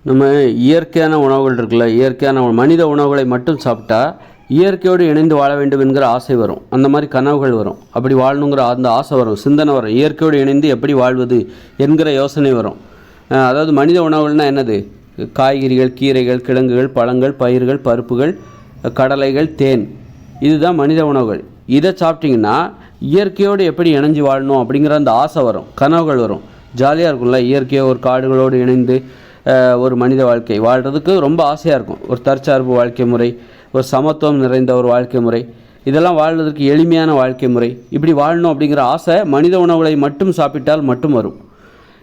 நம்ம இயற்கையான உணவுகள் இருக்குல்ல, இயற்கையான மனித உணவுகளை மட்டும் சாப்பிட்டா இயற்கையோடு இணைந்து வாழ வேண்டும் என்கிற ஆசை வரும். அந்த மாதிரி கனவுகள் வரும். அப்படி வாழணுங்கிற அந்த ஆசை வரும், சிந்தனை வரும். இயற்கையோடு இணைந்து எப்படி வாழ்வது என்கிற யோசனை வரும். அதாவது மனித உணவுகள்னால் என்னது? காய்கறிகள், கீரைகள், கிழங்குகள், பழங்கள், பயிர்கள், பருப்புகள், கடலைகள், தேன். இதுதான் மனித உணவுகள். இதை சாப்பிட்டிங்கன்னா இயற்கையோடு எப்படி இணைஞ்சு வாழணும் அப்படிங்கிற அந்த ஆசை வரும், கனவுகள் வரும். ஜாலியாக இருக்கும்ல, இயற்கையாக ஒரு காடுகளோடு இணைந்து ஒரு மனித வாழ்க்கை வாழ்கிறதுக்கு ரொம்ப ஆசையாக இருக்கும். ஒரு தற்சார்பு வாழ்க்கை முறை, ஒரு சமத்துவம் நிறைந்த ஒரு வாழ்க்கை முறை, இதெல்லாம் வாழ்வதற்கு எளிமையான வாழ்க்கை முறை. இப்படி வாழணும் அப்படிங்கிற ஆசை மனித உணவுகளை மட்டும் சாப்பிட்டால் மட்டும் வரும்.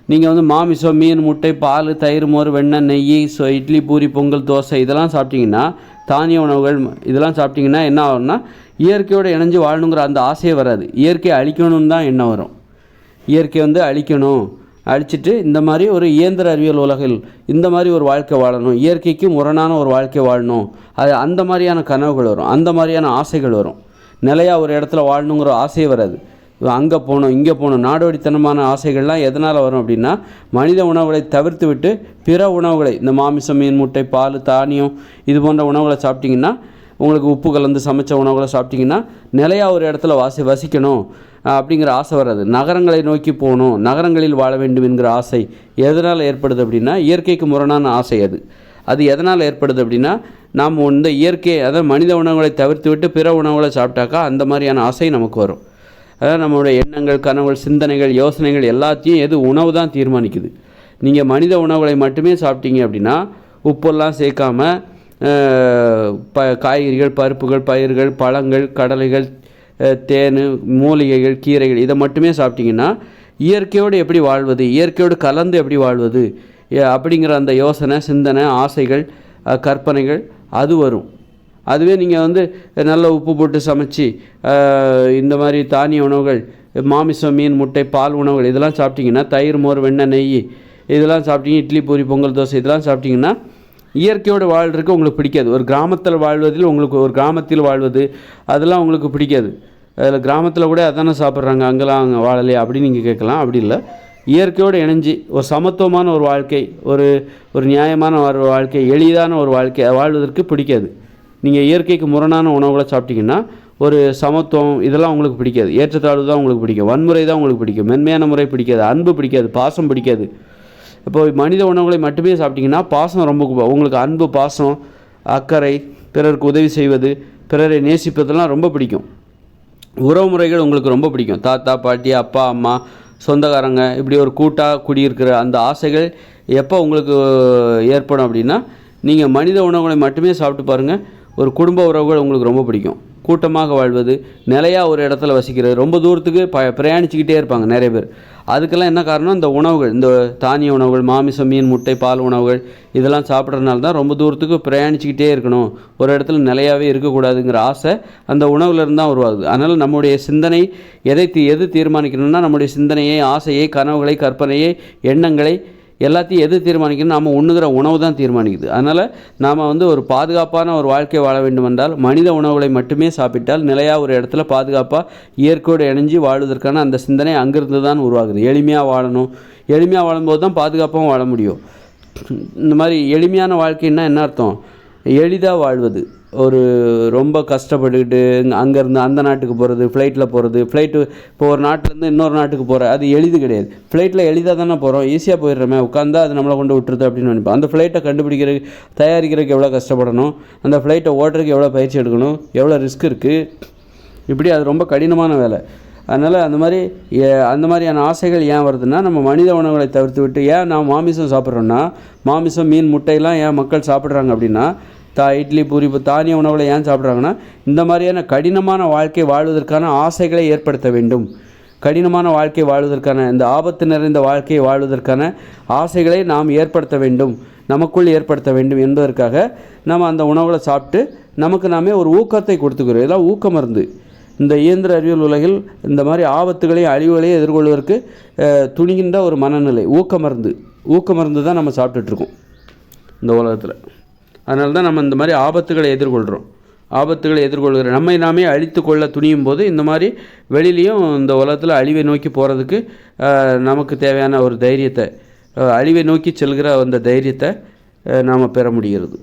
நீங்கள் மாமிசம், மீன், முட்டை, பால், தயிர், மோர், வெண்ணெய், நெய், இட்லி, பூரி, பொங்கல், தோசை இதெல்லாம் சாப்பிட்டிங்கன்னா, தானிய உணவுகள் இதெல்லாம் சாப்பிட்டிங்கன்னா என்ன ஆகும்னா, இயற்கையோடு இணைஞ்சு வாழணுங்கிற அந்த ஆசையே வராது. இயற்கையை அழிக்கணும்னு தான் எண்ணம் வரும். இயற்கை அழிக்கணும், அழிச்சிட்டு இந்த மாதிரி ஒரு இயந்திர அறிவியல் உலகில் இந்த மாதிரி ஒரு வாழ்க்கை வாழணும், இயற்கைக்கு முரணான ஒரு வாழ்க்கை வாழணும், அது அந்த மாதிரியான கனவுகள் வரும், அந்த மாதிரியான ஆசைகள் வரும். நிலையாக ஒரு இடத்துல வாழணுங்கிற ஆசையே வராது. அங்கே போகணும், இங்கே போகணும், நாடோடித்தனமான ஆசைகள்லாம் எதனால் வரும் அப்படின்னா, மனித உணவுகளை தவிர்த்து விட்டு பிற உணவுகளை, இந்த மாமிசம், மீன், முட்டை, பால், தானியம் இது போன்ற உணவுகளை சாப்பிட்டிங்கன்னா, உங்களுக்கு உப்பு கலந்து சமைச்ச உணவுகளை சாப்பிட்டிங்கன்னா நிலையாக ஒரு இடத்துல வசிக்கணும் அப்படிங்கிற ஆசை வராது. நகரங்களை நோக்கி போகணும், நகரங்களில் வாழ வேண்டும் என்கிற ஆசை எதனால் ஏற்படுது அப்படின்னா, இயற்கைக்கு முரணான ஆசை. அது எதனால் ஏற்படுது அப்படின்னா, நாம் இந்த இயற்கை, அதாவது மனித உணவுகளை தவிர்த்து விட்டு பிற உணவுகளை சாப்பிட்டாக்கா அந்த மாதிரியான ஆசை நமக்கு வரும். அதாவது நம்மளுடைய எண்ணங்கள், கனவுகள், சிந்தனைகள், யோசனைகள் எல்லாத்தையும் உணவு தான் தீர்மானிக்குது. நீங்கள் மனித உணவுகளை மட்டுமே சாப்பிட்டீங்க அப்படின்னா, உப்பெல்லாம் சேர்க்காமல் காய்கறிகள், பருப்புகள், பயிர்கள், பழங்கள், கடலைகள், தேன், மூலிகைகள், கீரைகள் இதை மட்டுமே சாப்பிட்டிங்கன்னா இயற்கையோடு எப்படி வாழ்வது, இயற்கையோடு கலந்து எப்படி வாழ்வது அப்படிங்கிற அந்த யோசனை, சிந்தனை, ஆசைகள், கற்பனைகள் அது வரும். அதுவே நீங்கள் நல்ல உப்பு போட்டு சமைச்சு இந்த மாதிரி தானிய உணவுகள், மாமிசம், மீன், முட்டை, பால் உணவுகள் இதெல்லாம் சாப்பிட்டிங்கன்னா, தயிர், மோர், வெண்ணெய், நெய் இதெல்லாம் சாப்பிட்டீங்க, இட்லி, பூரி, பொங்கல், தோசை இதெல்லாம் சாப்பிட்டிங்கன்னா இயற்கையோடு வாழ்கிறதுக்கு உங்களுக்கு பிடிக்காது. ஒரு கிராமத்தில் வாழ்வதில் ஒரு கிராமத்தில் வாழ்வது அதெல்லாம் உங்களுக்கு பிடிக்காது. அதில் கிராமத்தில் கூட அதானே சாப்பிட்றாங்க, அங்கெல்லாம் அங்கே வாழலையே அப்படின்னு நீங்கள் கேட்கலாம். அப்படி இல்லை, இயற்கையோடு இணைஞ்சி ஒரு சமத்துவமான ஒரு வாழ்க்கை, ஒரு நியாயமான ஒரு வாழ்க்கை, எளிதான ஒரு வாழ்க்கை வாழ்வதற்கு பிடிக்காது. நீங்கள் இயற்கைக்கு முரணான உணவுகளை சாப்பிட்டிங்கன்னா ஒரு சமத்துவம் இதெல்லாம் உங்களுக்கு பிடிக்காது. ஏற்றத்தாழ்வு தான் உங்களுக்கு பிடிக்கும், வன்முறை தான் உங்களுக்கு பிடிக்கும், மென்மையான முறை பிடிக்காது, அன்பு பிடிக்காது, பாசம் பிடிக்காது. இப்போ மனித உணவுகளை மட்டுமே சாப்பிட்டிங்கன்னா பாசம் ரொம்ப உங்களுக்கு, அன்பு, பாசம், அக்கறை, பிறருக்கு உதவி செய்வது, பிறரை நேசிப்பதெல்லாம் ரொம்ப பிடிக்கும். உறவு முறைகள் உங்களுக்கு ரொம்ப பிடிக்கும். தாத்தா, பாட்டி, அப்பா, அம்மா, சொந்தக்காரங்க இப்படி ஒரு கூட்டாக குடியிருக்கிற அந்த ஆசைகள் எப்போ உங்களுக்கு ஏற்படும் அப்படின்னா, நீங்கள் மனித உணவுகளை மட்டுமே சாப்பிட்டு பாருங்கள். ஒரு குடும்ப உறவுகள் உங்களுக்கு ரொம்ப பிடிக்கும். கூட்டமாக வாழ்வது, நிலையாக ஒரு இடத்துல வசிக்கிறது, ரொம்ப தூரத்துக்கு பிரயாணிச்சுக்கிட்டே இருப்பாங்க நிறைய பேர். அதுக்கெல்லாம் என்ன காரணம்? இந்த உணவுகள், இந்த தானிய உணவுகள், மாமிசம், மீன், முட்டை, பால் உணவுகள் இதெல்லாம் சாப்பிட்றதுனால தான் ரொம்ப தூரத்துக்கு பிரயாணிச்சுக்கிட்டே இருக்கணும், ஒரு இடத்துல நிலையாகவே இருக்கக்கூடாதுங்கிற ஆசை அந்த உணவுலேருந்து தான் உருவாகுது. அதனால் நம்முடைய சிந்தனை எது தீர்மானிக்கணும்னா, நம்முடைய சிந்தனையை, ஆசையை, கனவுகளை, கற்பனையை, எண்ணங்களை எல்லாத்தையும் எது தீர்மானிக்கணும்? நாம் உண்ணுகிற உணவு தான் தீர்மானிக்குது. அதனால் நாம் ஒரு பாதுகாப்பான ஒரு வாழ்க்கை வாழ வேண்டுமென்றால் மனித உணவுகளை மட்டுமே சாப்பிட்டால் நிலையாக ஒரு இடத்துல பாதுகாப்பாக இயற்கையோடு இணைஞ்சு வாழ்வதற்கான அந்த சிந்தனை அங்கிருந்து தான் உருவாகுது. எளிமையாக வாழணும், எளிமையாக வாழும்போது தான் பாதுகாப்பாகவும் வாழ முடியும். இந்த மாதிரி எளிமையான வாழ்க்கைன்னா என்ன அர்த்தம்? எளிதாக வாழ்வது. ரொம்ப கஷ்டப்பட்டுக்கிட்டு அங்கேருந்து அந்த நாட்டுக்கு போகிறது, ஃப்ளைட்டில் போகிறது, இப்போ ஒரு நாட்டிலேருந்து இன்னொரு நாட்டுக்கு போகிற அது எளிது கிடையாது. ஃப்ளைட்டில் எளிதாக தானே போகிறோம், ஈஸியாக போயிடுறோமே, உட்காந்தா அது நம்மளை கொண்டு விட்டுருது அப்படின்னு நினைப்போம். அந்த ஃப்ளைட்டை தயாரிக்கிறதுக்கு எவ்வளோ கஷ்டப்படணும், அந்த ஃப்ளைட்டை ஓட்டுறதுக்கு எவ்வளோ பயிற்சி எடுக்கணும், எவ்வளோ ரிஸ்க் இருக்குது, இப்படி அது ரொம்ப கடினமான வேலை. அதனால் அந்த மாதிரியான ஆசைகள் ஏன் வருதுன்னா, நம்ம மனித உணவுகளை தவிர்த்து விட்டு ஏன் நாம் மாமிசம் சாப்பிட்றோன்னா, மாமிசம், மீன், முட்டையெல்லாம் ஏன் மக்கள் சாப்பிட்றாங்க அப்படின்னா, இட்லி, பூரி, தானிய உணவுகளை ஏன் சாப்பிட்றாங்கன்னா, இந்த மாதிரியான கடினமான வாழ்க்கை வாழ்வதற்கான ஆசைகளை ஏற்படுத்த வேண்டும். கடினமான வாழ்க்கை வாழ்வதற்கான, இந்த ஆபத்து நிறைந்த வாழ்க்கையை வாழ்வதற்கான ஆசைகளை நாம் ஏற்படுத்த வேண்டும், நமக்குள் ஏற்படுத்த வேண்டும் என்பதற்காக நம்ம அந்த உணவுகளை சாப்பிட்டு நமக்கு நாமே ஒரு ஊக்கத்தை கொடுத்துக்கிறோம். இதெல்லாம் ஊக்க மருந்து. இந்த இயந்திர அறிவியல் உலகில் இந்த மாதிரி ஆபத்துகளையும் அழிவுகளையும் எதிர்கொள்வதற்கு துணிகின்ற ஒரு மனநிலை, ஊக்க மருந்து தான் நம்ம சாப்பிட்டுட்ருக்கோம் இந்த உலகத்தில். அதனால தான் நம்ம இந்த மாதிரி ஆபத்துகளை எதிர்கொள்கிற நம்மை நாமே அழித்து கொள்ள துணியும் போது இந்த மாதிரி வெளியிலையும் இந்த உலகத்தில் அழிவை நோக்கி போகிறதுக்கு நமக்கு தேவையான ஒரு தைரியத்தை, அழிவை நோக்கி செல்கிற அந்த தைரியத்தை நாம் பெற முடிகிறது.